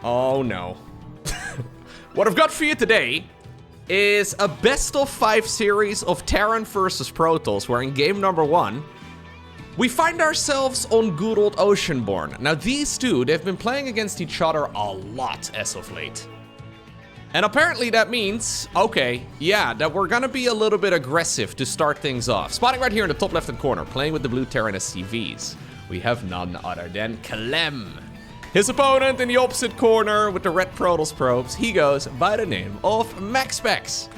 Oh no. What I've got for you today is a best of 5 series of Terran versus Protoss, where in game number 1, we find ourselves on good old Oceanborn. Now these two, they've been playing against each other a lot as of late. And apparently that means, okay, yeah, that we're gonna be a little bit aggressive to start things off. Spotting right here in the top left-hand corner, playing with the blue Terran SCVs, we have none other than Clem. His opponent in the opposite corner with the red Protoss probes, he goes by the name of MaxPax.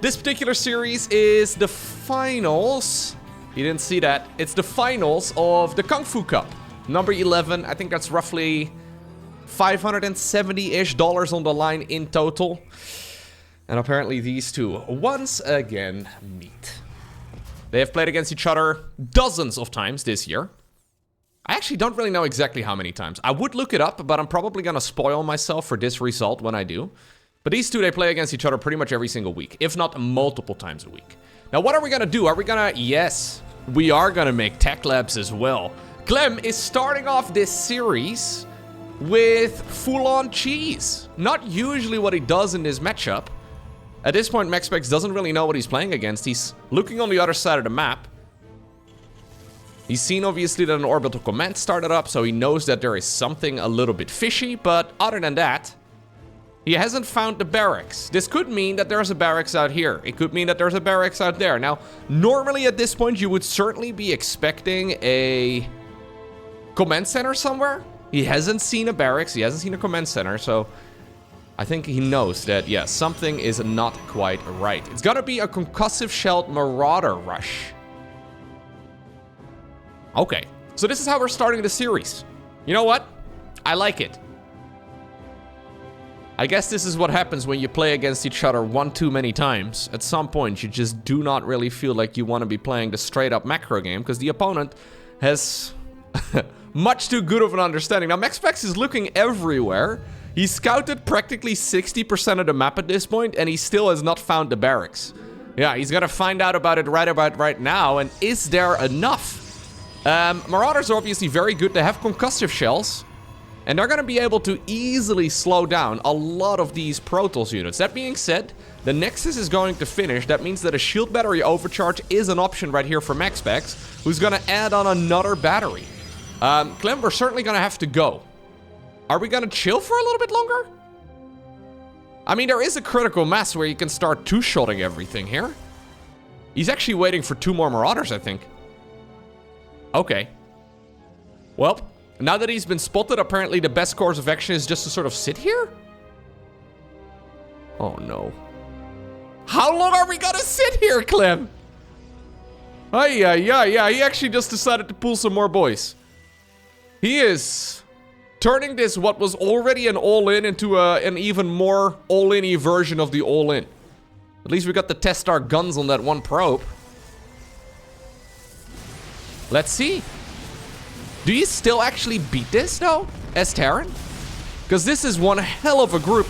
This particular series is the finals. You didn't see that. It's the finals of the Kung Fu Cup. Number 11, I think that's roughly $570-ish on the line in total. And apparently these two once again meet. They have played against each other dozens of times this year. I actually don't really know exactly how many times. I would look it up, but I'm probably gonna spoil myself for this result when I do. But these two, they play against each other pretty much every single week, if not multiple times a week. Now, what are we gonna do? Are we gonna... Yes, we are gonna make tech labs as well. Clem is starting off this series with full-on cheese. Not usually what he does in this matchup. At this point, MaxPax doesn't really know what he's playing against. He's looking on the other side of the map. He's seen, obviously, that an orbital command started up, so he knows that there is something a little bit fishy, but other than that, he hasn't found the barracks. This could mean that there's a barracks out here. It could mean that there's a barracks out there. Now, normally at this point, you would certainly be expecting a command center somewhere. He hasn't seen a barracks, he hasn't seen a command center, so I think he knows that, yeah, something is not quite right. It's gotta be a concussive-shelled Marauder rush. Okay, so this is how we're starting the series. You know what? I like it. I guess this is what happens when you play against each other one too many times. At some point, you just do not really feel like you want to be playing the straight-up macro game, because the opponent has much too good of an understanding. Now, MaxPax is looking everywhere. He's scouted practically 60% of the map at this point, and he still has not found the barracks. Yeah, he's gonna find out about it right now, and is there enough? Marauders are obviously very good. They have concussive shells, and they're gonna be able to easily slow down a lot of these Protoss units. That being said, the Nexus is going to finish. That means that a shield battery overcharge is an option right here for MaxPax, who's gonna add on another battery. Clem, we're certainly gonna have to go. Are we gonna chill for a little bit longer? I mean, there is a critical mass where you can start two-shotting everything here. He's actually waiting for 2 more Marauders, I think. Okay. Well, now that he's been spotted, apparently the best course of action is just to sort of sit here? Oh no. How long are we gonna sit here, Clem? Yeah, he actually just decided to pull some more boys. He is turning this, what was already an all-in, into an even more all-in-y version of the all-in. At least we got to test our guns on that one probe. Let's see. Do you still actually beat this, though, as Terran? Because this is one hell of a group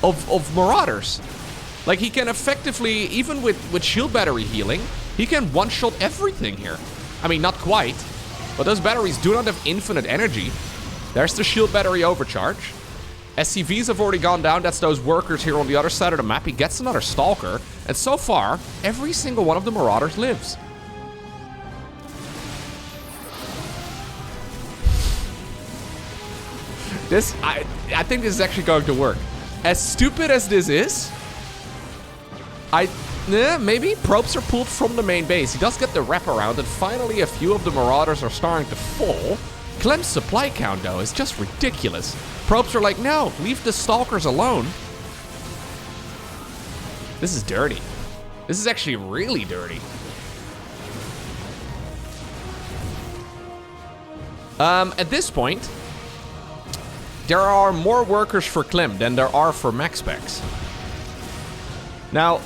of Marauders. Like, he can effectively, even with shield battery healing, he can one-shot everything here. I mean, not quite, but those batteries do not have infinite energy. There's the shield battery overcharge. SCVs have already gone down. That's those workers here on the other side of the map. He gets another Stalker, and so far, every single one of the Marauders lives. I think this is actually going to work. As stupid as this is, maybe probes are pulled from the main base. He does get the wraparound, and finally a few of the Marauders are starting to fall. Clem's supply count, though, is just ridiculous. Probes are like, no, leave the Stalkers alone. This is dirty. This is actually really dirty. At this point, there are more workers for Clem than there are for MaxPax. Now,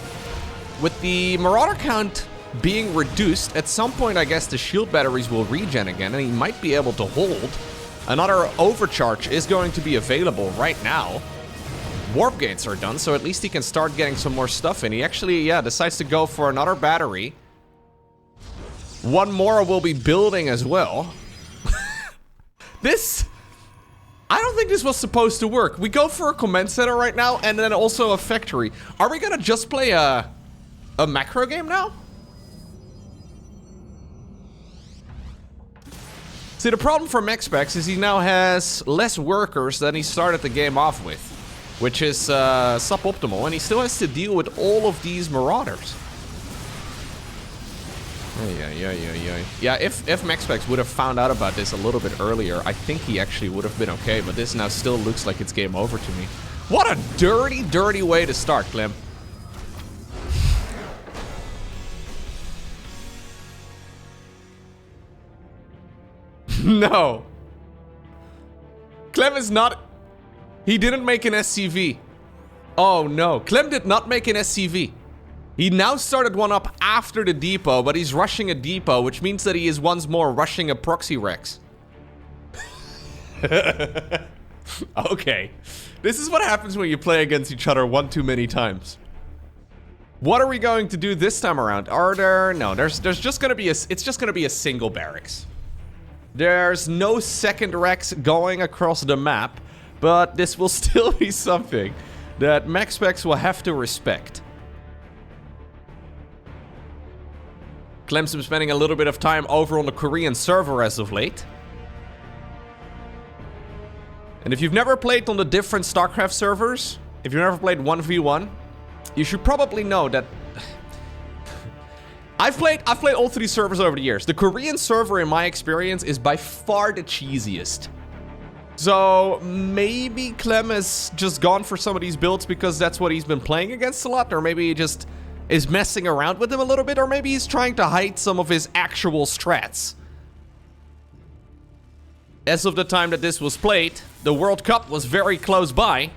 with the Marauder count being reduced, at some point I guess the shield batteries will regen again, and he might be able to hold. Another overcharge is going to be available right now. Warp gates are done, so at least he can start getting some more stuff in. He actually, yeah, decides to go for another battery. One more will be building as well. This... I don't think this was supposed to work. We go for a command center right now and then also a factory. Are we gonna just play a macro game now? See, the problem for MaxPax is he now has less workers than he started the game off with, which is suboptimal, and he still has to deal with all of these Marauders. Yeah, if MaxPax would have found out about this a little bit earlier, I think he actually would have been okay, but this now still looks like it's game over to me. What a dirty, dirty way to start, Clem. No. Clem is not... He didn't make an SCV. Oh no, Clem did not make an SCV. He now started one up after the depot, but he's rushing a depot, which means that he is once more rushing a proxy Rex. Okay. This is what happens when you play against each other one too many times. What are we going to do this time around? Are there... No, there's just gonna be a... It's just gonna be a single barracks. There's no second Rex going across the map, but this will still be something that MaxPax will have to respect. Clem's been spending a little bit of time over on the Korean server as of late. And if you've never played on the different StarCraft servers, if you've never played 1v1, you should probably know that... I've played all three servers over the years. The Korean server, in my experience, is by far the cheesiest. So maybe Clem has just gone for some of these builds because that's what he's been playing against a lot, or maybe he just is messing around with them a little bit, or maybe he's trying to hide some of his actual strats. As of the time that this was played, the World Cup was very close by.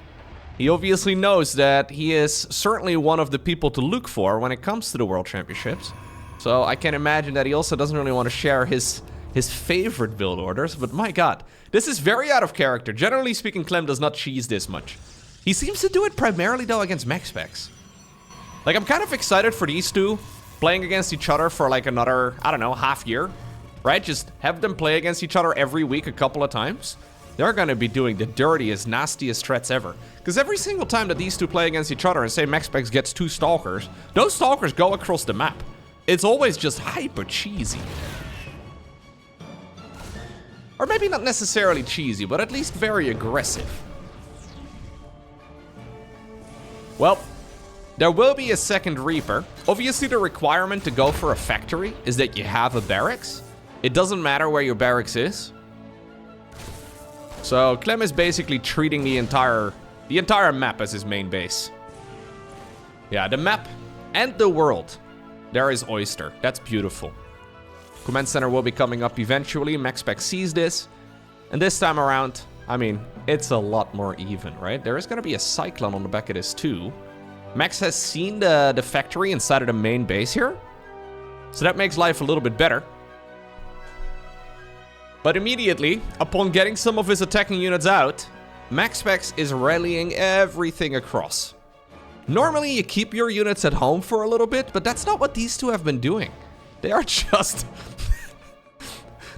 He obviously knows that he is certainly one of the people to look for when it comes to the World Championships. So I can imagine that he also doesn't really want to share his favorite build orders, but my god, this is very out of character. Generally speaking, Clem does not cheese this much. He seems to do it primarily though against MaxPax. Like, I'm kind of excited for these two playing against each other for like another, I don't know, half year, right? Just have them play against each other every week a couple of times. They're gonna be doing the dirtiest, nastiest threats ever. Because every single time that these two play against each other and say MaxPax gets 2 Stalkers, those Stalkers go across the map. It's always just hyper cheesy. Or maybe not necessarily cheesy, but at least very aggressive. Well, there will be a second Reaper. Obviously, the requirement to go for a factory is that you have a barracks. It doesn't matter where your barracks is. So Clem is basically treating the entire map as his main base. Yeah, the map and the world. There is Oyster. That's beautiful. Command Center will be coming up eventually. MaxPax sees this. And this time around, I mean, it's a lot more even, right? There is going to be a Cyclone on the back of this too. Max has seen the factory inside of the main base here. So that makes life a little bit better. But immediately, upon getting some of his attacking units out, MaxPax is rallying everything across. Normally, you keep your units at home for a little bit, but that's not what these two have been doing. They are just...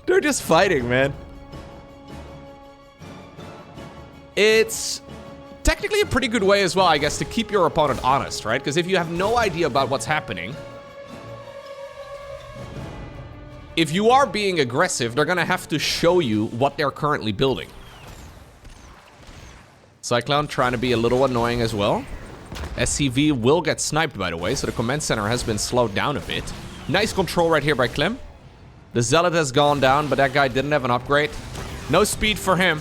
They're just fighting, man. It's technically a pretty good way as well, I guess, to keep your opponent honest, right? Because if you have no idea about what's happening, if you are being aggressive, they're gonna have to show you what they're currently building. Cyclone trying to be a little annoying as well. SCV will get sniped, by the way, so the command center has been slowed down a bit. Nice control right here by Clem. The Zealot has gone down, but that guy didn't have an upgrade. No speed for him.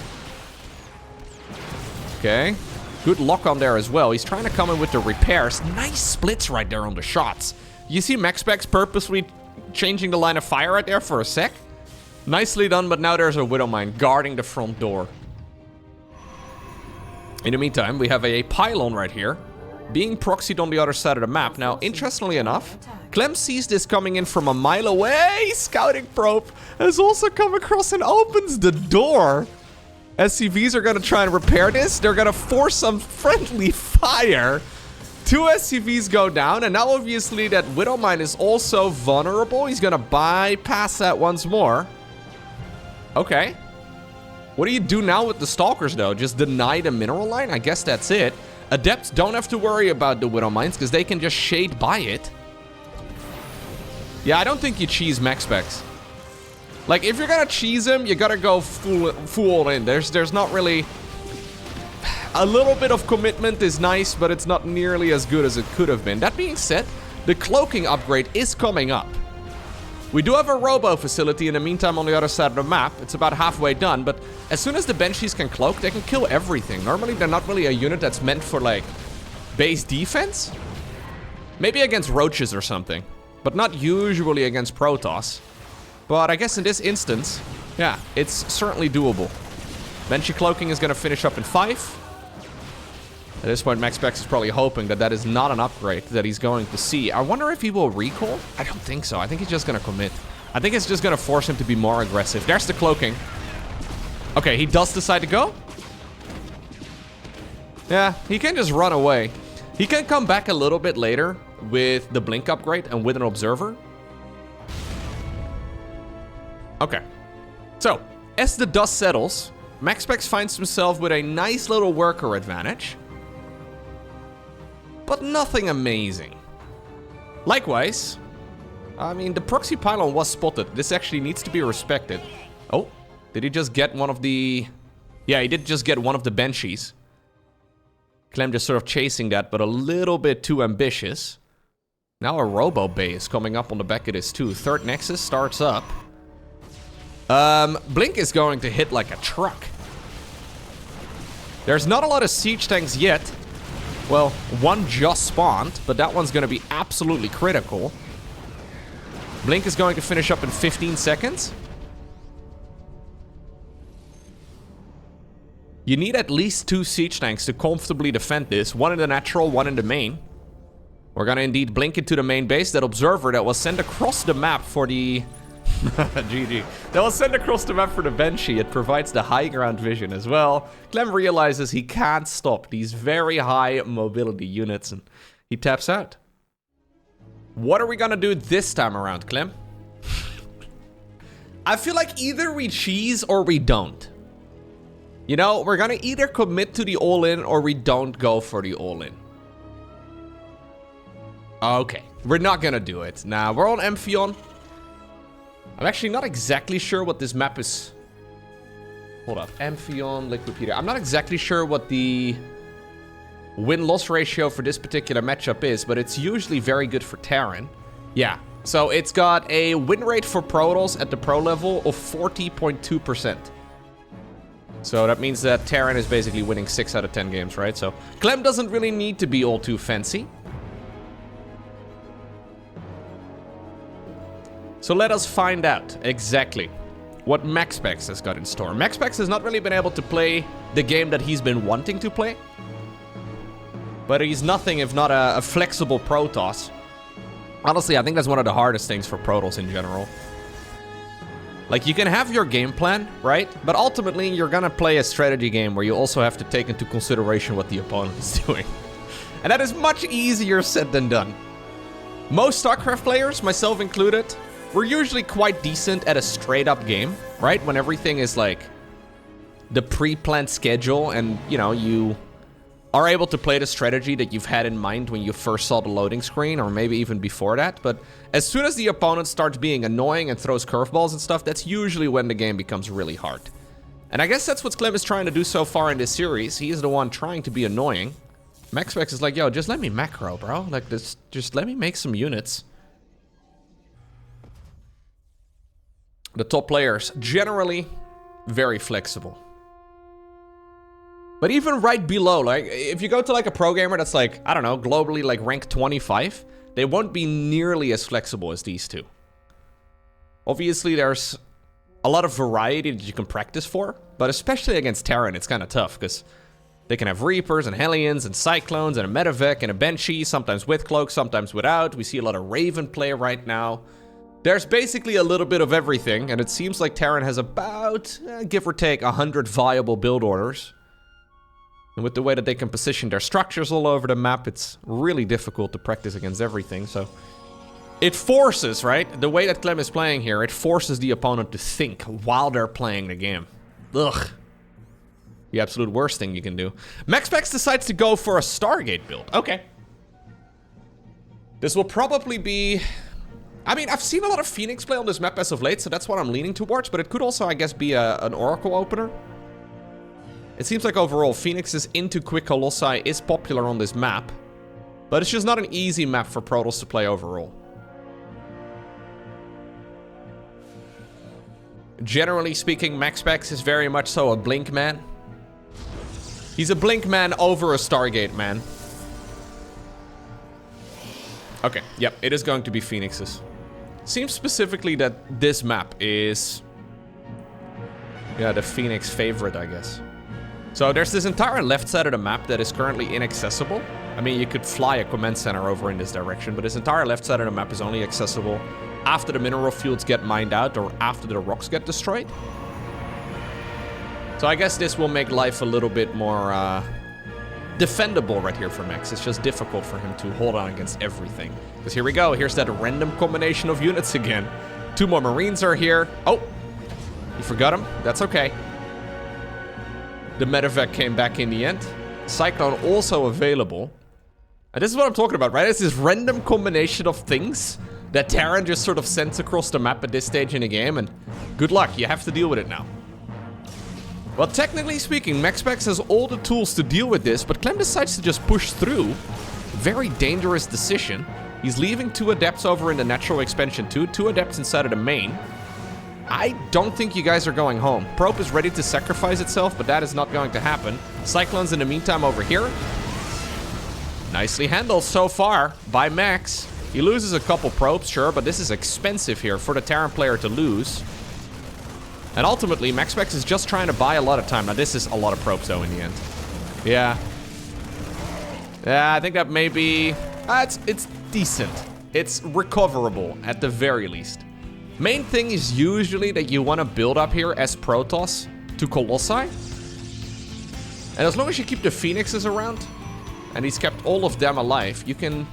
Okay. Good lock on there as well. He's trying to come in with the repairs. Nice splits right there on the shots. You see MaxPax purposely changing the line of fire right there for a sec. Nicely done, but now there's a Widowmine guarding the front door. In the meantime, we have a pylon right here, being proxied on the other side of the map. Now, interestingly enough, Clem sees this coming in from a mile away. Scouting probe has also come across and opens the door. SCVs are going to try and repair this. They're going to force some friendly fire. 2 SCVs go down, and now obviously that Widowmine is also vulnerable. He's going to bypass that once more. Okay. What do you do now with the Stalkers, though? Just deny the mineral line? I guess that's it. Adepts don't have to worry about the Widow Mines, because they can just shade by it. Yeah, I don't think you cheese MaxPax. Like, if you're gonna cheese him, you gotta go full in. There's not really... A little bit of commitment is nice, but it's not nearly as good as it could have been. That being said, the cloaking upgrade is coming up. We do have a robo facility in the meantime on the other side of the map. It's about halfway done, but as soon as the Banshees can cloak, they can kill everything. Normally, they're not really a unit that's meant for, like, base defense. Maybe against roaches or something, but not usually against Protoss. But I guess in this instance, yeah, it's certainly doable. Banshee cloaking is going to finish up in 5. At this point, MaxPax is probably hoping that that is not an upgrade that he's going to see. I wonder if he will recall? I don't think so. I think he's just going to commit. I think it's just going to force him to be more aggressive. There's the cloaking. Okay, he does decide to go. Yeah, he can just run away. He can come back a little bit later with the blink upgrade and with an observer. Okay. So, as the dust settles, MaxPax finds himself with a nice little worker advantage. But nothing amazing. Likewise, I mean, the proxy pylon was spotted. This actually needs to be respected. Oh, did he just get one of the... Yeah, he did just get one of the Banshees. Clem just sort of chasing that, but a little bit too ambitious. Now a Robo Bay is coming up on the back of this too. Third Nexus starts up. Blink is going to hit like a truck. There's not a lot of siege tanks yet. Well, one just spawned, but that one's going to be absolutely critical. Blink is going to finish up in 15 seconds. You need at least 2 siege tanks to comfortably defend this. One in the natural, one in the main. We're going to indeed blink into the main base. That observer that was sent across the map for the... GG. That was sent across the map for the Banshee. It provides the high ground vision as well. Clem realizes he can't stop these very high mobility units and he taps out. What are we gonna do this time around, Clem? I feel like either we cheese or we don't. You know, we're gonna either commit to the all-in or we don't go for the all-in. Okay, we're not gonna do it. Nah, we're on Amphion. I'm actually not exactly sure what this map is. Hold up. Amphion, Liquipedia. I'm not exactly sure what the win-loss ratio for this particular matchup is, but it's usually very good for Terran. Yeah. So it's got a win rate for Protoss at the pro level of 40.2%. So that means that Terran is basically winning 6 out of 10 games, right? So Clem doesn't really need to be all too fancy. So let us find out exactly what MaxPax has got in store. MaxPax has not really been able to play the game that he's been wanting to play. But he's nothing if not a flexible Protoss. Honestly, I think that's one of the hardest things for Protoss in general. Like, you can have your game plan, right? But ultimately, you're gonna play a strategy game where you also have to take into consideration what the opponent is doing. And that is much easier said than done. Most StarCraft players, myself included, we're usually quite decent at a straight-up game, right? When everything is, like, the pre-planned schedule and, you know, you are able to play the strategy that you've had in mind when you first saw the loading screen, or maybe even before that. But as soon as the opponent starts being annoying and throws curveballs and stuff, that's usually when the game becomes really hard. And I guess that's what Clem is trying to do so far in this series. He is the one trying to be annoying. MaxPax is like, yo, just let me macro, bro. Like, this, just let me make some units. The top players, generally, very flexible. But even right below, like, if you go to, like, a pro gamer that's, like, I don't know, globally, like, rank 25, they won't be nearly as flexible as these two. Obviously, there's a lot of variety that you can practice for, but especially against Terran, it's kind of tough, because they can have Reapers and Hellions and Cyclones and a Medevac and a Banshee, sometimes with Cloak, sometimes without. We see a lot of Raven play right now. There's basically a little bit of everything, and it seems like Terran has about, give or take, 100 viable build orders. And with the way that they can position their structures all over the map, it's really difficult to practice against everything, so... It forces, right? The way that Clem is playing here, it forces the opponent to think while they're playing the game. Ugh. The absolute worst thing you can do. MaxPax decides to go for a Stargate build. Okay. This will probably be... I mean, I've seen a lot of Phoenix play on this map as of late, so that's what I'm leaning towards. But it could also, I guess, be an Oracle opener. It seems like overall, Phoenix's into quick Colossi is popular on this map. But it's just not an easy map for Protoss to play overall. Generally speaking, MaxPax is very much so a blink man. He's a blink man over a Stargate man. Okay, yep, it is going to be Phoenixes. Seems specifically that this map is... yeah, the Phoenix favorite, I guess. So there's this entire left side of the map that is currently inaccessible. I mean, you could fly a command center over in this direction, but this entire left side of the map is only accessible after the mineral fields get mined out or after the rocks get destroyed. So I guess this will make life a little bit more defendable right here for Max. It's just difficult for him to hold on against everything. Because here we go. Here's that random combination of units again. 2 more Marines are here. Oh, you forgot him? That's okay. The medevac came back in the end. Cyclone also available. And this is what I'm talking about, right? It's this random combination of things that Terran just sort of sends across the map at this stage in the game. And good luck. You have to deal with it now. Well, technically speaking, MaxPax has all the tools to deal with this, but Clem decides to just push through. Very dangerous decision. He's leaving 2 adepts over in the natural expansion too, 2 adepts inside of the main. I don't think you guys are going home. Probe is ready to sacrifice itself, but that is not going to happen. Cyclone's in the meantime over here. Nicely handled so far by Max. He loses a couple probes, sure, but this is expensive here for the Terran player to lose. And ultimately, MaxPax is just trying to buy a lot of time. Now, this is a lot of probes, though, in the end. Yeah. Yeah, I think that may be... it's decent. It's recoverable, at the very least. Main thing is usually that you want to build up here as Protoss to Colossi. And as long as you keep the Phoenixes around, and he's kept all of them alive, you can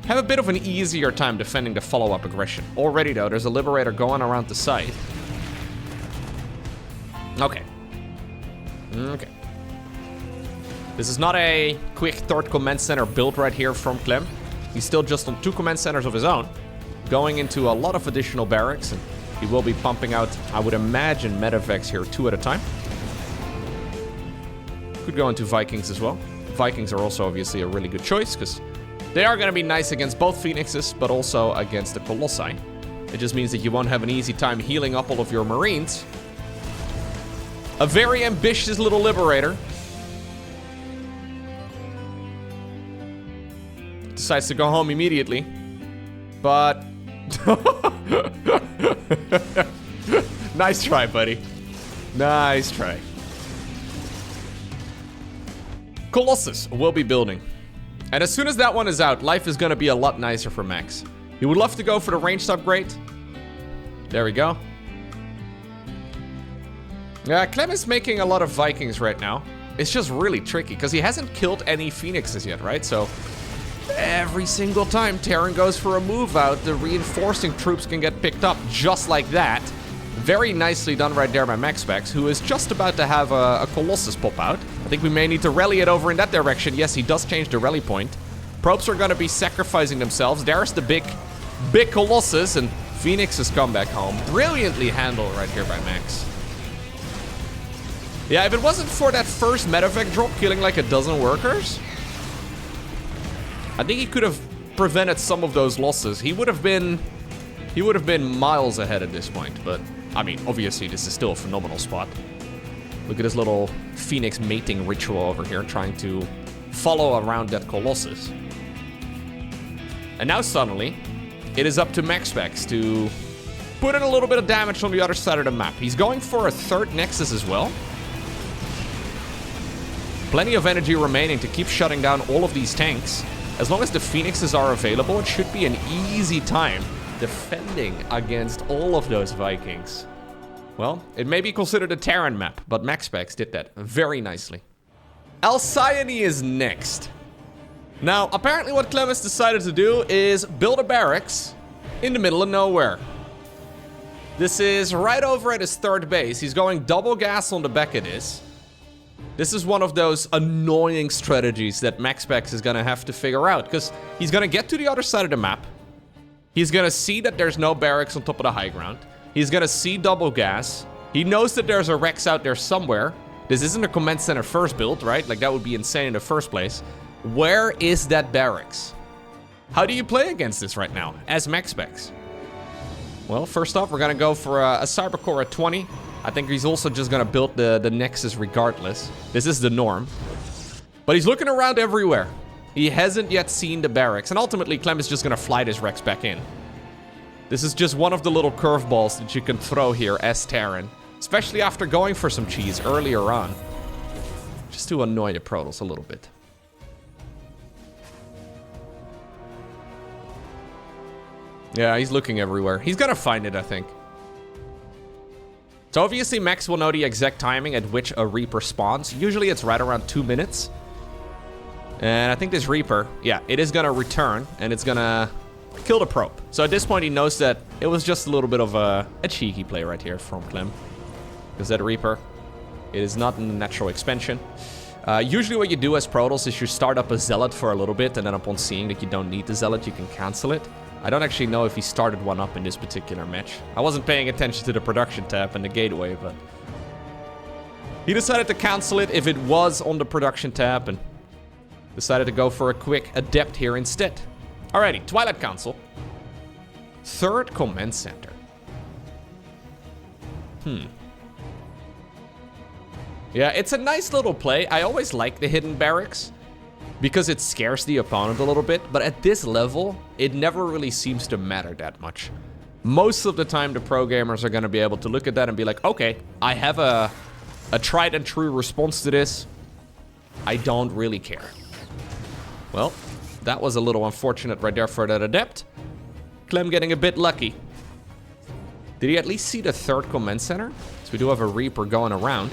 have a bit of an easier time defending the follow-up aggression. Already, though, there's a Liberator going around the site. Okay. Okay. This is not a quick 3rd command center build right here from Clem. He's still just on 2 command centers of his own, going into a lot of additional barracks, and he will be pumping out, I would imagine, medevacs here 2 at a time. Could go into Vikings as well. Vikings are also obviously a really good choice, because they are going to be nice against both Phoenixes, but also against the Colossi. It just means that you won't have an easy time healing up all of your Marines. A very ambitious little Liberator. Decides to go home immediately. But... nice try, buddy. Nice try. Colossus will be building. And as soon as that one is out, life is going to be a lot nicer for Max. He would love to go for the ranged upgrade. There we go. Yeah, Clem is making a lot of Vikings right now. It's just really tricky, because he hasn't killed any Phoenixes yet, right? So, every single time Terran goes for a move out, the reinforcing troops can get picked up just like that. Very nicely done right there by MaxPax, who is just about to have a Colossus pop out. I think we may need to rally it over in that direction. Yes, he does change the rally point. Probes are going to be sacrificing themselves. There's the big Colossus, and Phoenix has come back home. Brilliantly handled right here by Max. Yeah, if it wasn't for that first medevac drop killing like a dozen workers, I think he could have prevented some of those losses. He would have been miles ahead at this point, but I mean, obviously this is still a phenomenal spot. Look at this little Phoenix mating ritual over here, trying to follow around that Colossus. And now suddenly, it is up to MaxPax to put in a little bit of damage on the other side of the map. He's going for a 3rd Nexus as well. Plenty of energy remaining to keep shutting down all of these tanks. As long as the Phoenixes are available, it should be an easy time defending against all of those Vikings. Well, it may be considered a Terran map, but MaxPax did that very nicely. Alcyone is next. Now, apparently what Clem has decided to do is build a barracks in the middle of nowhere. This is right over at his 3rd base. He's going double gas on the back of this. This is one of those annoying strategies that MaxPax is gonna have to figure out, because he's gonna get to the other side of the map. He's gonna see that there's no barracks on top of the high ground. He's gonna see double gas. He knows that there's a Rex out there somewhere. This isn't a command center first build, right? Like, that would be insane in the first place. Where is that barracks? How do you play against this right now, as MaxPax? Well, first off, we're gonna go for a Cybercore at 20. I think he's also just gonna build the Nexus regardless. This is the norm. But he's looking around everywhere. He hasn't yet seen the barracks, and ultimately Clem is just gonna fly this Rex back in. This is just one of the little curveballs that you can throw here as Terran, especially after going for some cheese earlier on. Just to annoy the Protoss a little bit. Yeah, he's looking everywhere. He's gonna find it, I think. So obviously Max will know the exact timing at which a Reaper spawns. Usually it's right around 2 minutes. And I think this Reaper, yeah, it is gonna return and it's gonna kill the probe. So at this point he knows that it was just a little bit of a cheeky play right here from Clem. Because that Reaper, it is not in the natural expansion. Usually what you do as Protoss is you start up a Zealot for a little bit, and then upon seeing that you don't need the Zealot, you can cancel it. I don't actually know if he started one up in this particular match. I wasn't paying attention to the production tab and the gateway, but he decided to cancel it if it was on the production tab and decided to go for a quick Adept here instead. Alrighty, Twilight Council. Third command center. Yeah, it's a nice little play. I always like the hidden barracks because it scares the opponent a little bit, but at this level, it never really seems to matter that much. Most of the time, the pro gamers are going to be able to look at that and be like, okay, I have a tried and true response to this. I don't really care. Well, that was a little unfortunate right there for that Adept. Clem getting a bit lucky. Did he at least see the third command center? So we do have a Reaper going around.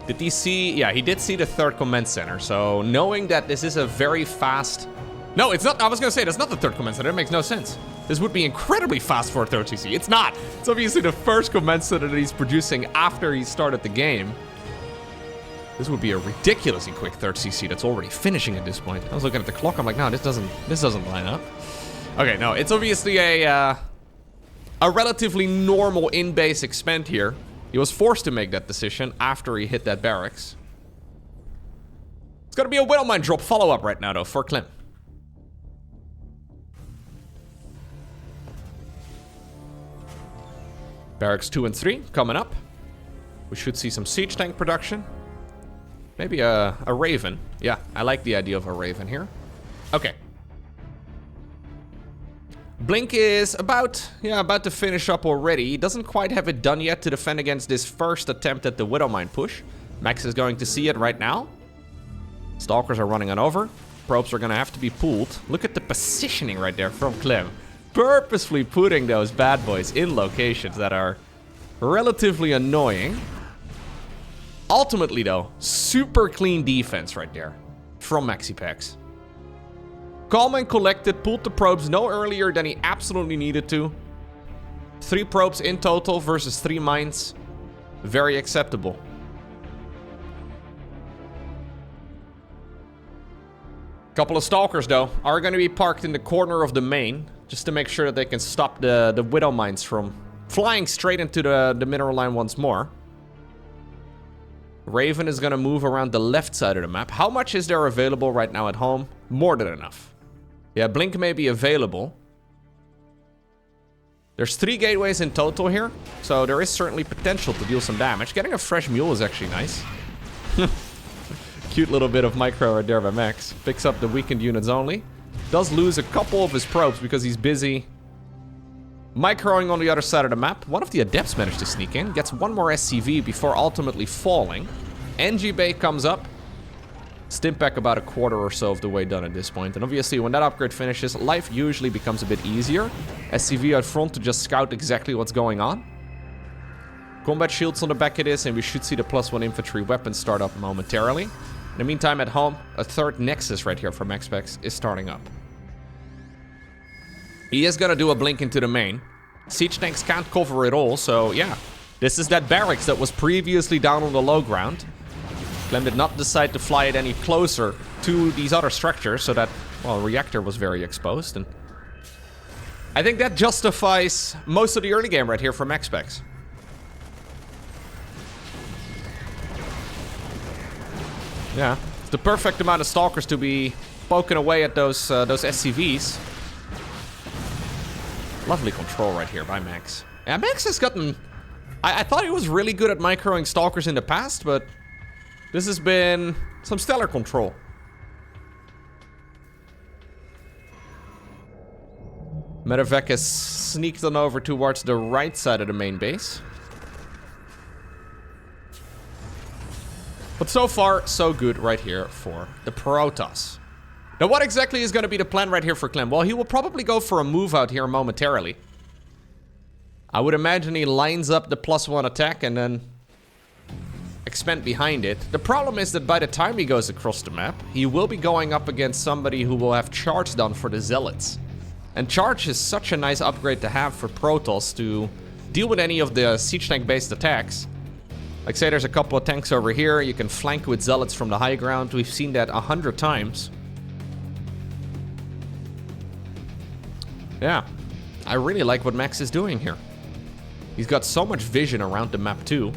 Did he see? Yeah, he did see the third command center. So knowing that this is a very fast... No, it's not. I was going to say, that's not the third command center. It makes no sense. This would be incredibly fast for a third CC. It's not. It's obviously the first command center that he's producing after he started the game. This would be a ridiculously quick third CC that's already finishing at this point. I was looking at the clock. I'm like, no, this doesn't line up. Okay, no, it's obviously a relatively normal in-base expand here. He was forced to make that decision after he hit that barracks. It's gonna be a Widowmine drop follow-up right now, though, for Clem. Barracks 2 and 3 coming up. We should see some siege tank production. Maybe a Raven. Yeah, I like the idea of a Raven here. Okay. Blink is about to finish up already. He doesn't quite have it done yet to defend against this first attempt at the Widowmine push. Max is going to see it right now. Stalkers are running on over. Probes are going to have to be pulled. Look at the positioning right there from Clem. Purposefully putting those bad boys in locations that are relatively annoying. Ultimately, though, super clean defense right there from MaxPax. Calm and collected, pulled the probes no earlier than he absolutely needed to. 3 probes in total versus 3 mines. Very acceptable. Couple of Stalkers, though, are going to be parked in the corner of the main, just to make sure that they can stop the Widow mines from flying straight into the mineral line once more. Raven is going to move around the left side of the map. How much is there available right now at home? More than enough. Yeah, Blink may be available. There's 3 gateways in total here, so there is certainly potential to deal some damage. Getting a fresh mule is actually nice. Cute little bit of micro right there by Max. Picks up the weakened units only. Does lose a couple of his probes because he's busy microing on the other side of the map. One of the Adepts managed to sneak in. Gets 1 more SCV before ultimately falling. NG Bay comes up. Stimpak about a quarter or so of the way done at this point. And obviously when that upgrade finishes, life usually becomes a bit easier. SCV out front to just scout exactly what's going on. Combat shields on the back of this, and we should see the +1 infantry weapons start up momentarily. In the meantime, at home, a third Nexus right here from MaxPax is starting up. He is gonna do a blink into the main. Siege tanks can't cover it all, so yeah. This is that barracks that was previously down on the low ground. Clem did not decide to fly it any closer to these other structures, so that, well, reactor was very exposed. And I think that justifies most of the early game right here for MaxPax. Yeah, it's the perfect amount of stalkers to be poking away at those SCVs. Lovely control right here by Max. Yeah, Max has gotten... I thought he was really good at microing stalkers in the past, but this has been some stellar control. Medevac has sneaked on over towards the right side of the main base. But so far, so good right here for the Protoss. Now, what exactly is going to be the plan right here for Clem? Well, he will probably go for a move out here momentarily. I would imagine he lines up the +1 attack and then expand behind it. The problem is that by the time he goes across the map, he will be going up against somebody who will have charge done for the Zealots. And charge is such a nice upgrade to have for Protoss to deal with any of the siege tank based attacks. Like say there's a couple of tanks over here, you can flank with Zealots from the high ground. We've seen that 100 times. Yeah, I really like what Max is doing here. He's got so much vision around the map too.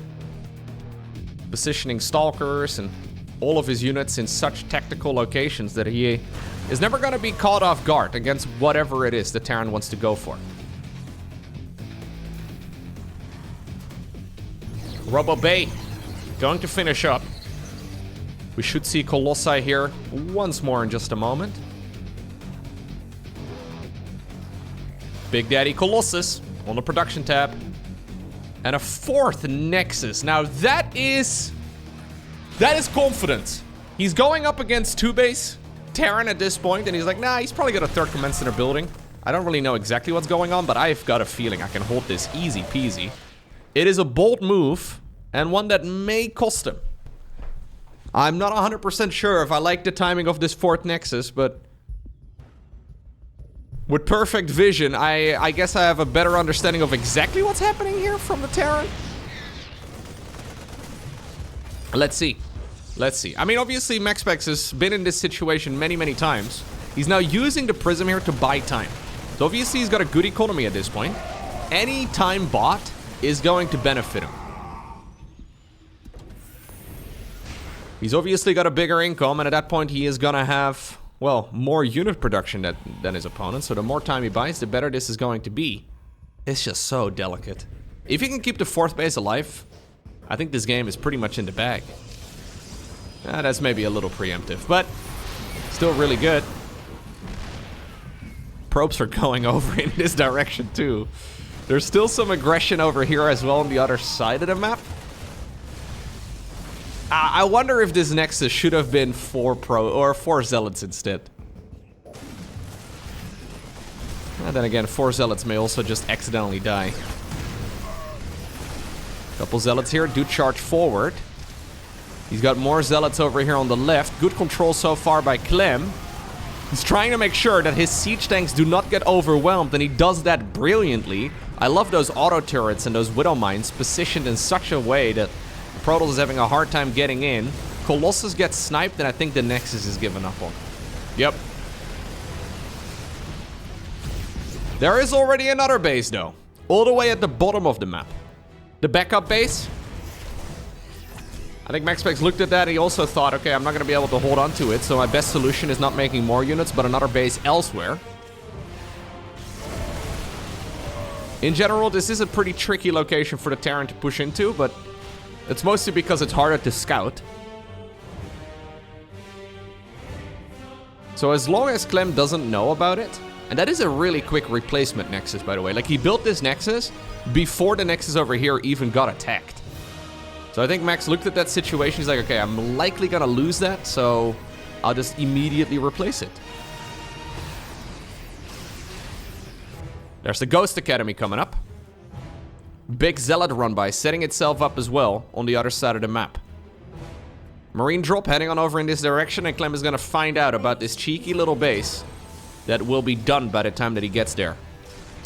Positioning stalkers and all of his units in such tactical locations that he is never going to be caught off guard against whatever it is the Terran wants to go for. Robo Bay going to finish up. We should see Colossi here once more in just a moment. Big Daddy Colossus on the production tab. And a 4th Nexus. Now that is confidence. He's going up against 2-base Terran at this point, and he's like, nah, he's probably got a 3rd command center building. I don't really know exactly what's going on, but I've got a feeling I can hold this easy peasy. It is a bold move, and one that may cost him. I'm not 100% sure if I like the timing of this 4th Nexus, but with perfect vision, I guess I have a better understanding of exactly what's happening here from the Terran. Let's see. Let's see. I mean, obviously, MaxPax has been in this situation many, many times. He's now using the Prism here to buy time. So obviously, he's got a good economy at this point. Any time bought is going to benefit him. He's obviously got a bigger income, and at that point, he is gonna have, well, more unit production than his opponent. So the more time he buys, the better this is going to be. It's just so delicate. If he can keep the 4th base alive, I think this game is pretty much in the bag. That's maybe a little preemptive, but still really good. Probes are going over in this direction too. There's still some aggression over here as well on the other side of the map. I wonder if this Nexus should have been 4 Zealots instead. And then again, 4 Zealots may also just accidentally die. Couple Zealots here do charge forward. He's got more Zealots over here on the left. Good control so far by Clem. He's trying to make sure that his siege tanks do not get overwhelmed, and he does that brilliantly. I love those auto turrets and those Widow Mines positioned in such a way that Protoss is having a hard time getting in. Colossus gets sniped, and I think the Nexus is given up on. Yep. There is already another base, though. All the way at the bottom of the map. The backup base. I think MaxPax looked at that. He also thought, okay, I'm not going to be able to hold on to it, so my best solution is not making more units, but another base elsewhere. In general, this is a pretty tricky location for the Terran to push into, but it's mostly because it's harder to scout. So as long as Clem doesn't know about it, and that is a really quick replacement Nexus, by the way. Like, he built this Nexus before the Nexus over here even got attacked. So I think Max looked at that situation. He's like, okay, I'm likely gonna lose that, so I'll just immediately replace it. There's the Ghost Academy coming up. Big Zealot run by, setting itself up as well on the other side of the map. Marine drop heading on over in this direction, and Clem is gonna find out about this cheeky little base that will be done by the time that he gets there.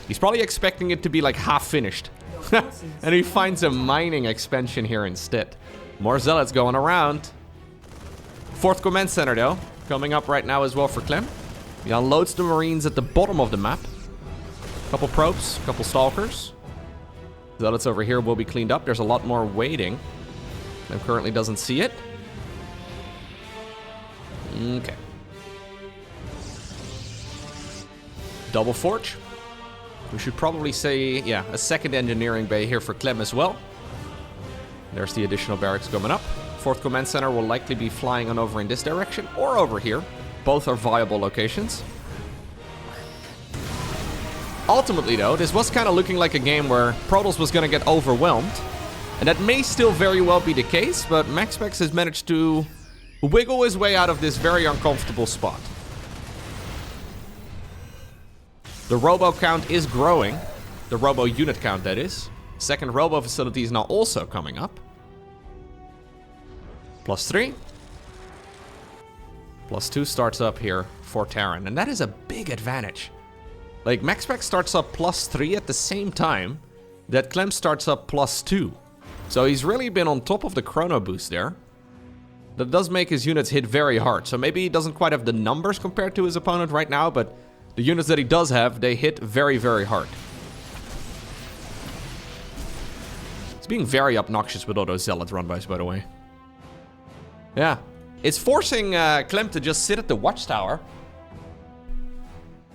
He's probably expecting it to be like half finished. And he finds a mining expansion here instead. More zealots going around. 4th command center though, coming up right now as well for Clem. He unloads the marines at the bottom of the map. Couple probes, couple stalkers. Zealots over here will be cleaned up. There's a lot more waiting. Clem currently doesn't see it. Okay. Double forge. We should probably say, yeah, a 2nd engineering bay here for Clem as well. There's the additional barracks coming up. 4th command center will likely be flying on over in this direction or over here. Both are viable locations. Ultimately though, this was kind of looking like a game where Protoss was going to get overwhelmed. And that may still very well be the case, but MaxPax has managed to wiggle his way out of this very uncomfortable spot. The robo count is growing. The robo unit count, that is. 2nd robo facility is now also coming up. +3. +2 starts up here for Terran, and that is a big advantage. Like, MaxPax starts up +3 at the same time that Clem starts up +2. So he's really been on top of the chrono boost there. That does make his units hit very hard. So maybe he doesn't quite have the numbers compared to his opponent right now, but the units that he does have, they hit very, very hard. It's being very obnoxious with all those zealot run-bys, by the way. Yeah. It's forcing Clem to just sit at the watchtower.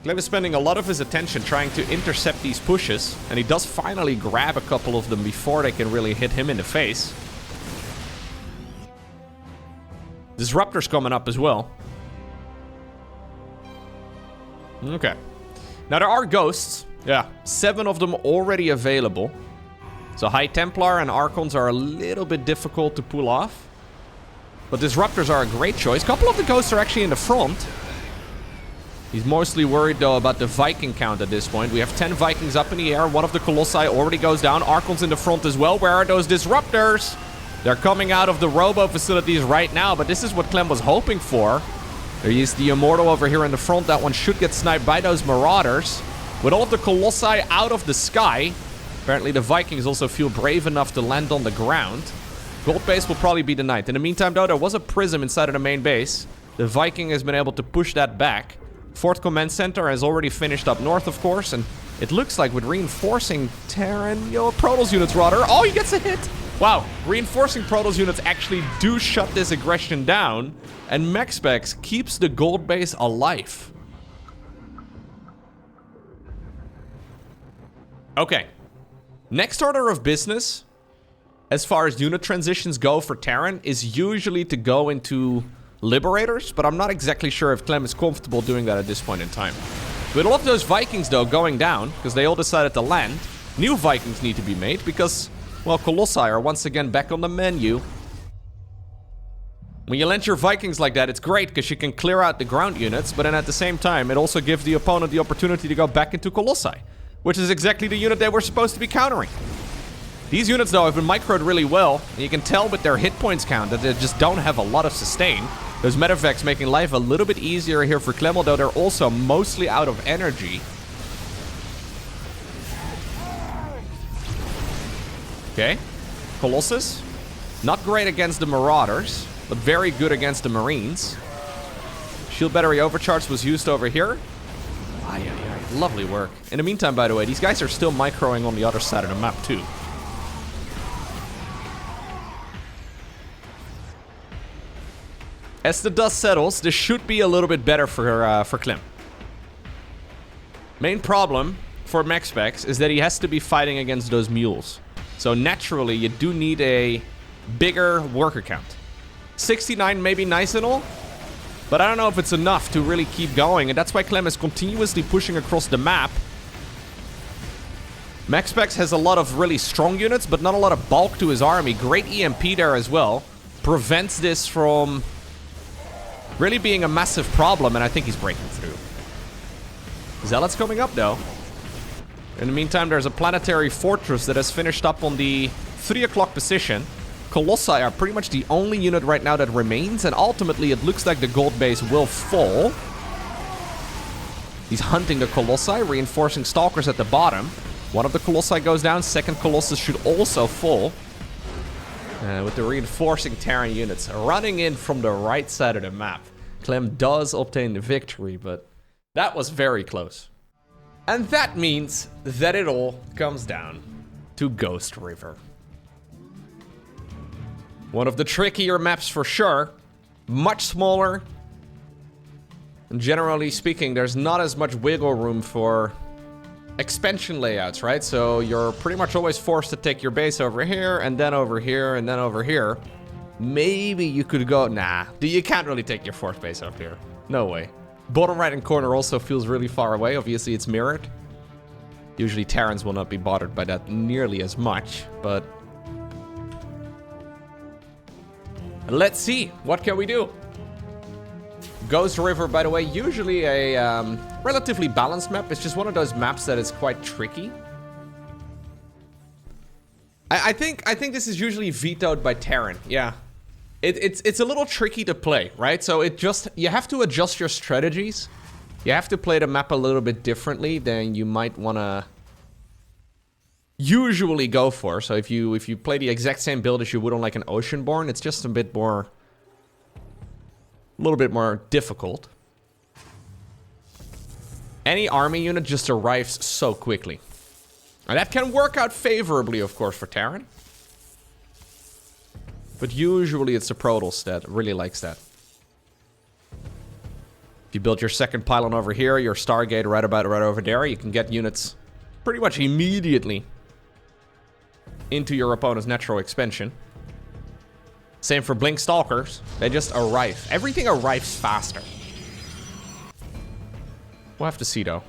Clem is spending a lot of his attention trying to intercept these pushes, and he does finally grab a couple of them before they can really hit him in the face. Disruptor's coming up as well. Okay. Now there are ghosts. Yeah, 7 of them already available. So High Templar and Archons are a little bit difficult to pull off. But Disruptors are a great choice. A couple of the ghosts are actually in the front. He's mostly worried though about the Viking count at this point. We have 10 Vikings up in the air. One of the Colossi already goes down. Archons in the front as well. Where are those Disruptors? They're coming out of the robo facilities right now, but this is what Clem was hoping for. There is the Immortal over here in the front. That one should get sniped by those Marauders. With all of the Colossi out of the sky, apparently the Vikings also feel brave enough to land on the ground. Gold base will probably be denied. In the meantime, though, there was a prism inside of the main base. The Viking has been able to push that back. 4th Command Center has already finished up north, of course, and it looks like with reinforcing Terran, Protoss units, rather. Oh, he gets a hit! Wow, reinforcing Protoss units actually do shut this aggression down, and MaxPax keeps the gold base alive. Okay. Next order of business, as far as unit transitions go for Terran, is usually to go into Liberators, but I'm not exactly sure if Clem is comfortable doing that at this point in time. With all of those Vikings, though, going down, because they all decided to land, new Vikings need to be made, because, well, Colossi are once again back on the menu. When you land your Vikings like that, it's great, because you can clear out the ground units, but then at the same time, it also gives the opponent the opportunity to go back into Colossi, which is exactly the unit they were supposed to be countering. These units, though, have been microed really well, and you can tell with their hit points count that they just don't have a lot of sustain. Those medevacs making life a little bit easier here for Clem, though they're also mostly out of energy. Okay. Colossus. Not great against the Marauders, but very good against the Marines. Shield battery overcharge was used over here. Lovely work. In the meantime, by the way, these guys are still microing on the other side of the map, too. As the dust settles, this should be a little bit better for Clem. Main problem for MaxPax is that he has to be fighting against those mules. So naturally, you do need a bigger worker count. 69 may be nice and all, but I don't know if it's enough to really keep going, and that's why Clem is continuously pushing across the map. MaxPax has a lot of really strong units, but not a lot of bulk to his army. Great EMP there as well. Prevents this from really being a massive problem, and I think he's breaking through. Zealots coming up, though. In the meantime, there's a planetary fortress that has finished up on the 3 o'clock position. Colossi are pretty much the only unit right now that remains, and ultimately it looks like the gold base will fall. He's hunting the Colossi, reinforcing Stalkers at the bottom. One of the Colossi goes down. Second Colossus should also fall. With the reinforcing Terran units running in from the right side of the map. Clem does obtain the victory, but that was very close. And that means that it all comes down to Ghost River. One of the trickier maps for sure. Much smaller. And generally speaking, there's not as much wiggle room for expansion layouts, right? So you're pretty much always forced to take your base over here, and then over here, and then over here. Maybe you could go... Nah, you can't really take your fourth base up here. No way. Bottom right-hand corner also feels really far away. Obviously, it's mirrored. Usually, Terrans will not be bothered by that nearly as much, but... let's see. What can we do? Ghost River, by the way, usually a relatively balanced map. It's just one of those maps that is quite tricky. I think this is usually vetoed by Terran. Yeah. It's a little tricky to play, right? So you have to adjust your strategies. You have to play the map a little bit differently than you might want to usually go for. So if you play the exact same build as you would on like an Oceanborn, it's just a little bit more difficult. Any army unit just arrives so quickly. And that can work out favorably, of course, for Terran. But usually it's the Protoss that really likes that. If you build your second pylon over here, your Stargate right over there, you can get units pretty much immediately into your opponent's natural expansion. Same for Blink Stalkers. They just arrive. Everything arrives faster. We'll have to see, though,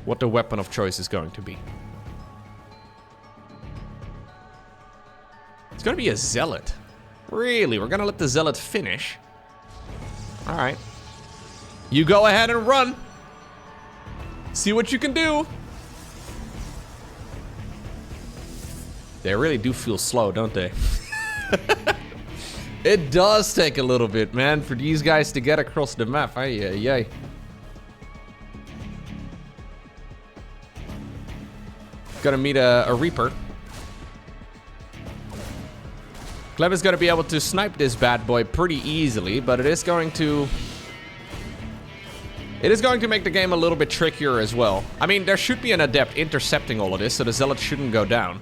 what the weapon of choice is going to be. It's going to be a Zealot. Really? We're going to let the Zealot finish? Alright. You go ahead and run. See what you can do. They really do feel slow, don't they? It does take a little bit, man, for these guys to get across the map. Ay. Gonna meet a Reaper. Clem is gonna be able to snipe this bad boy pretty easily, but it is going to make the game a little bit trickier as well. I mean, there should be an Adept intercepting all of this, so the Zealot shouldn't go down.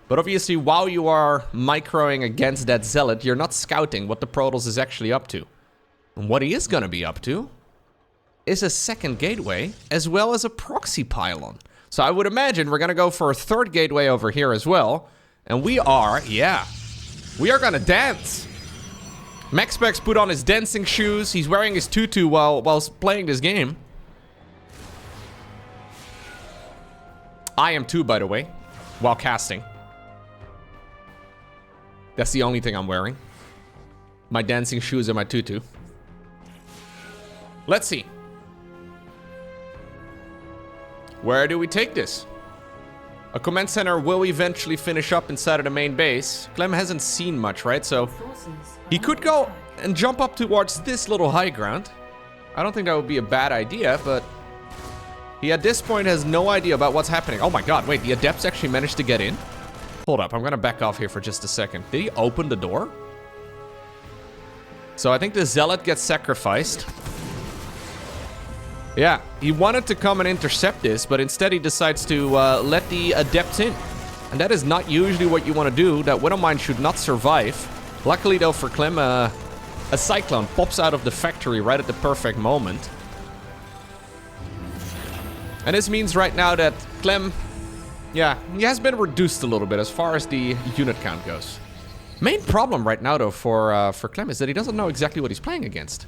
But obviously, while you are microing against that Zealot, you're not scouting what the Protoss is actually up to. And what he is going to be up to is a second gateway, as well as a proxy pylon. So I would imagine we're going to go for a third gateway over here as well. And we are going to dance. MaxPax put on his dancing shoes. He's wearing his tutu while playing this game. I am too, by the way, while casting. That's the only thing I'm wearing. My dancing shoes and my tutu. Let's see. Where do we take this? A command center will eventually finish up inside of the main base. Clem hasn't seen much, right? So he could go and jump up towards this little high ground. I don't think that would be a bad idea, but he at this point has no idea about what's happening. Oh my god, wait, the Adepts actually managed to get in? Hold up, I'm gonna back off here for just a second. Did he open the door? So I think the Zealot gets sacrificed. Yeah, he wanted to come and intercept this, but instead he decides to let the Adepts in. And that is not usually what you want to do. That Widowmine should not survive. Luckily though for Clem, a Cyclone pops out of the factory right at the perfect moment. And this means right now that Clem... yeah, he has been reduced a little bit as far as the unit count goes. Main problem right now, though, for Clem is that he doesn't know exactly what he's playing against.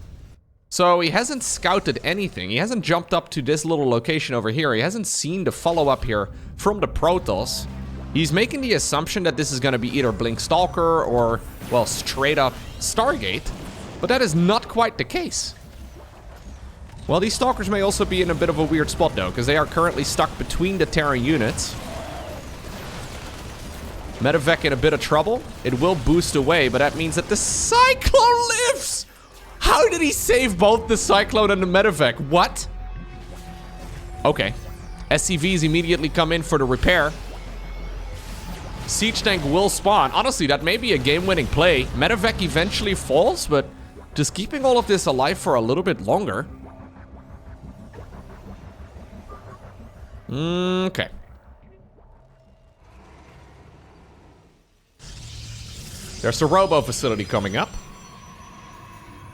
So he hasn't scouted anything. He hasn't jumped up to this little location over here. He hasn't seen the follow-up here from the Protoss. He's making the assumption that this is going to be either Blink Stalker or, well, straight up Stargate. But that is not quite the case. Well, these Stalkers may also be in a bit of a weird spot, though, because they are currently stuck between the Terran units. Medevac in a bit of trouble. It will boost away, but that means that the Cyclone lives! How did he save both the Cyclone and the Medevac? What? Okay. SCVs immediately come in for the repair. Siege tank will spawn. Honestly, that may be a game-winning play. Medevac eventually falls, but just keeping all of this alive for a little bit longer. Okay. There's a robo facility coming up.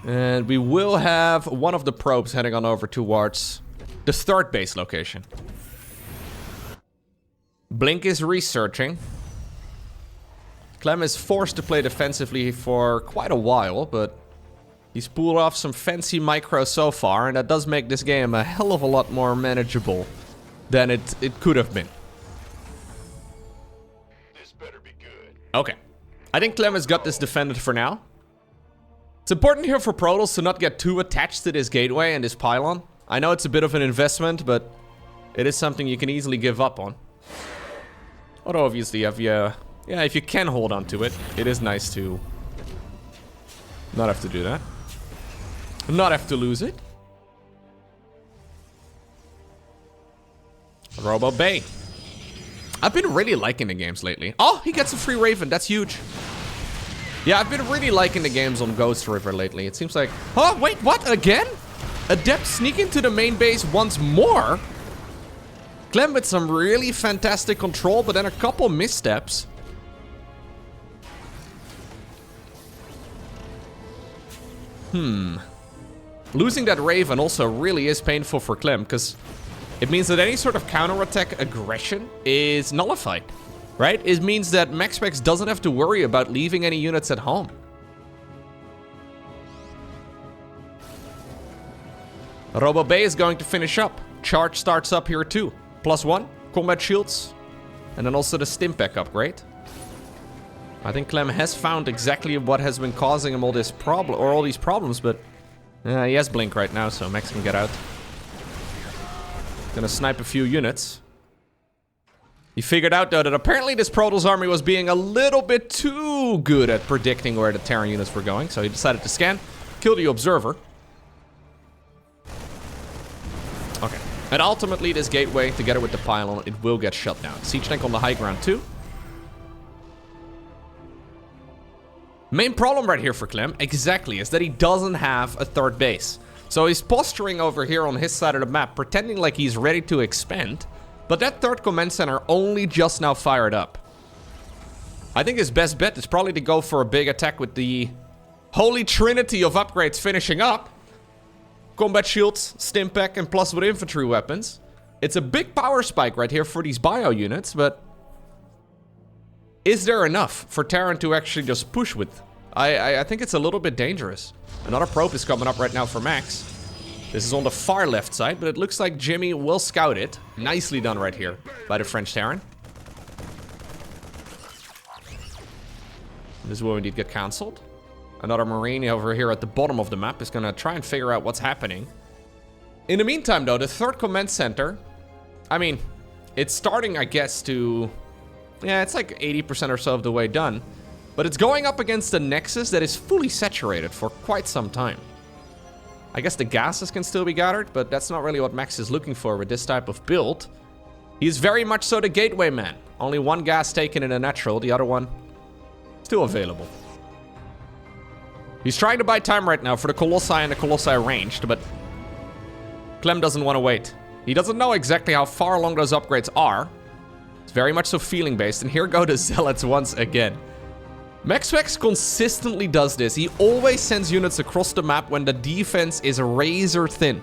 And we will have one of the probes heading on over towards the third base location. Blink is researching. Clem is forced to play defensively for quite a while, but he's pulled off some fancy micro so far, and that does make this game a hell of a lot more manageable than it could have been. This better be good. Okay. I think Clem has got this defended for now. It's important here for Protoss to not get too attached to this gateway and this pylon. I know it's a bit of an investment, but it is something you can easily give up on. Although obviously if you can hold on to it, it is nice to not have to do that. Not have to lose it. Robo Bay. I've been really liking the games lately. Oh, he gets a free Raven. That's huge. Yeah, I've been really liking the games on Ghost River lately. It seems like... Oh, wait, what? Again? Adept sneak into the main base once more? Clem with some really fantastic control, but then a couple missteps. Losing that Raven also really is painful for Clem, because it means that any sort of counterattack aggression is nullified, right? It means that MaxPax doesn't have to worry about leaving any units at home. Robo Bay is going to finish up. Charge starts up here too. +1, combat shields, and then also the Stimpack upgrade. I think Clem has found exactly what has been causing him all this problem, or all these problems, but he has Blink right now, so Max can get out. Gonna snipe a few units. He figured out, though, that apparently this Protoss army was being a little bit too good at predicting where the Terran units were going, so he decided to scan, kill the Observer. Okay. And ultimately, this gateway, together with the pylon, it will get shut down. Siege tank on the high ground, too. Main problem right here for Clem, exactly, is that he doesn't have a third base. So he's posturing over here on his side of the map, pretending like he's ready to expand. But that third command center only just now fired up. I think his best bet is probably to go for a big attack with the holy trinity of upgrades finishing up. Combat shields, Stimpack, and plus with infantry weapons. It's a big power spike right here for these bio units, but is there enough for Terran to actually just push with? I think it's a little bit dangerous. Another probe is coming up right now for Max. This is on the far left side, but it looks like Jimmy will scout it. Nicely done right here by the French Terran. This will indeed get cancelled. Another Marine over here at the bottom of the map is going to try and figure out what's happening. In the meantime, though, the third command center, I mean, it's starting, I guess, to... Yeah, it's like 80% or so of the way done. But it's going up against a Nexus that is fully saturated for quite some time. I guess the gases can still be gathered, but that's not really what Max is looking for with this type of build. He's very much so the gateway man. Only one gas taken in a natural, the other one still available. He's trying to buy time right now for the Colossi and the Colossi ranged, but Clem doesn't want to wait. He doesn't know exactly how far along those upgrades are. It's very much so feeling based, and here go the Zealots once again. MaxPax consistently does this. He always sends units across the map when the defense is razor thin.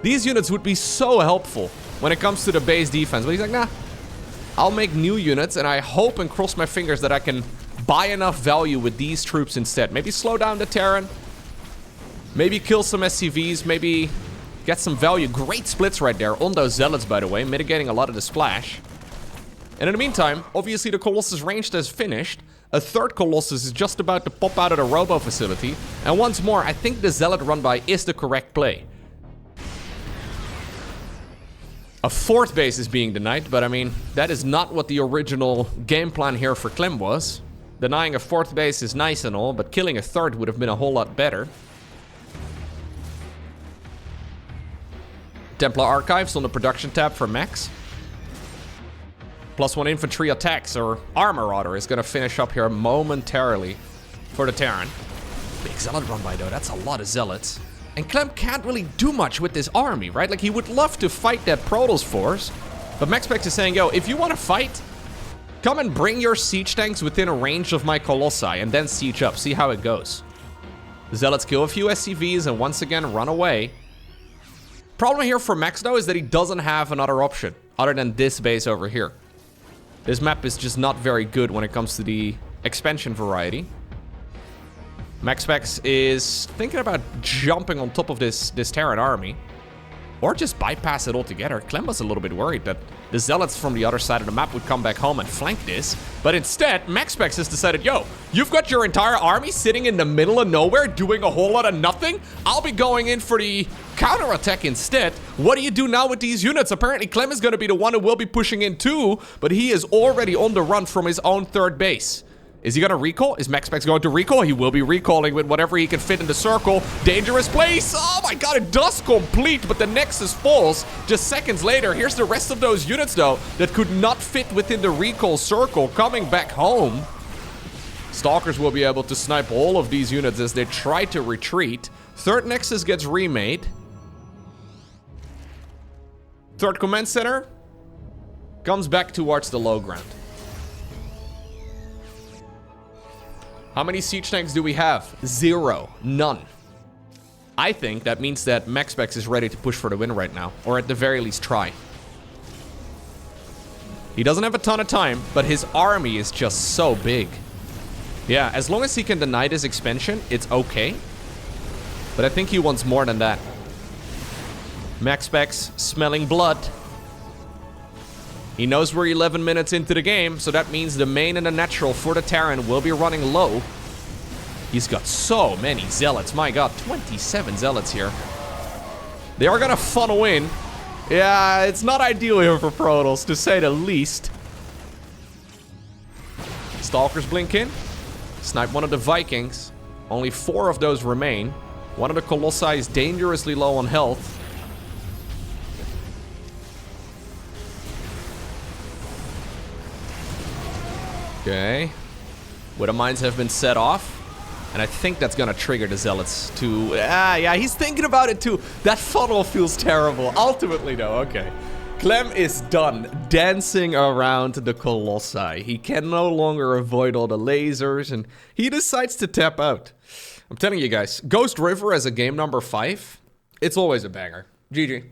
These units would be so helpful when it comes to the base defense, but he's like, nah, I'll make new units, and I hope and cross my fingers that I can buy enough value with these troops instead. Maybe slow down the Terran. Maybe kill some SCVs. Maybe get some value. Great splits right there on those Zealots, by the way, mitigating a lot of the splash. And in the meantime, obviously the Colossus ranged is finished. A third Colossus is just about to pop out of the Robo facility. And once more, I think the Zealot run-by is the correct play. A fourth base is being denied, but I mean, that is not what the original game plan here for Clem was. Denying a fourth base is nice and all, but killing a third would have been a whole lot better. Templar Archives on the production tab for Max. +1 infantry attacks, or armor rather, is gonna finish up here momentarily for the Terran. Big zealot run by though, that's a lot of zealots. And Clem can't really do much with this army, right? Like, he would love to fight that Protoss force, but MaxPax is saying, yo, if you want to fight, come and bring your siege tanks within a range of my Colossi, and then siege up, see how it goes. The zealots kill a few SCVs and once again run away. Problem here for Max though is that he doesn't have another option other than this base over here. This map is just not very good when it comes to the expansion variety. MaxPax is thinking about jumping on top of this Terran army. Or just bypass it altogether. Clem was a little bit worried that the zealots from the other side of the map would come back home and flank this. But instead, MaxPax has decided, yo, you've got your entire army sitting in the middle of nowhere doing a whole lot of nothing. I'll be going in for the counterattack instead. What do you do now with these units? Apparently, Clem is going to be the one who will be pushing in too, but he is already on the run from his own third base. Is he gonna recall? Is MaxPax going to recall? He will be recalling with whatever he can fit in the circle. Dangerous place. Oh my god, it does complete, but the Nexus falls just seconds later. Here's the rest of those units, though, that could not fit within the recall circle coming back home. Stalkers will be able to snipe all of these units as they try to retreat. Third Nexus gets remade. Third Command Center comes back towards the low ground. How many siege tanks do we have? 0. None. I think that means that MaxPax is ready to push for the win right now. Or at the very least try. He doesn't have a ton of time, but his army is just so big. Yeah, as long as he can deny this expansion, it's okay. But I think he wants more than that. MaxPax smelling blood. He knows we're 11 minutes into the game, so that means the main and the natural for the Terran will be running low. He's got so many zealots. My god, 27 zealots here. They are gonna funnel in. Yeah, it's not ideal here for Protoss, to say the least. Stalkers blink in. Snipe one of the Vikings. Only 4 of those remain. One of the Colossi is dangerously low on health. Okay. Widow mines have been set off. And I think that's gonna trigger the zealots to... yeah, he's thinking about it too. That funnel feels terrible. Ultimately though, okay. Clem is done dancing around the Colossi. He can no longer avoid all the lasers and he decides to tap out. I'm telling you guys, Ghost River as a game number 5, it's always a banger. GG.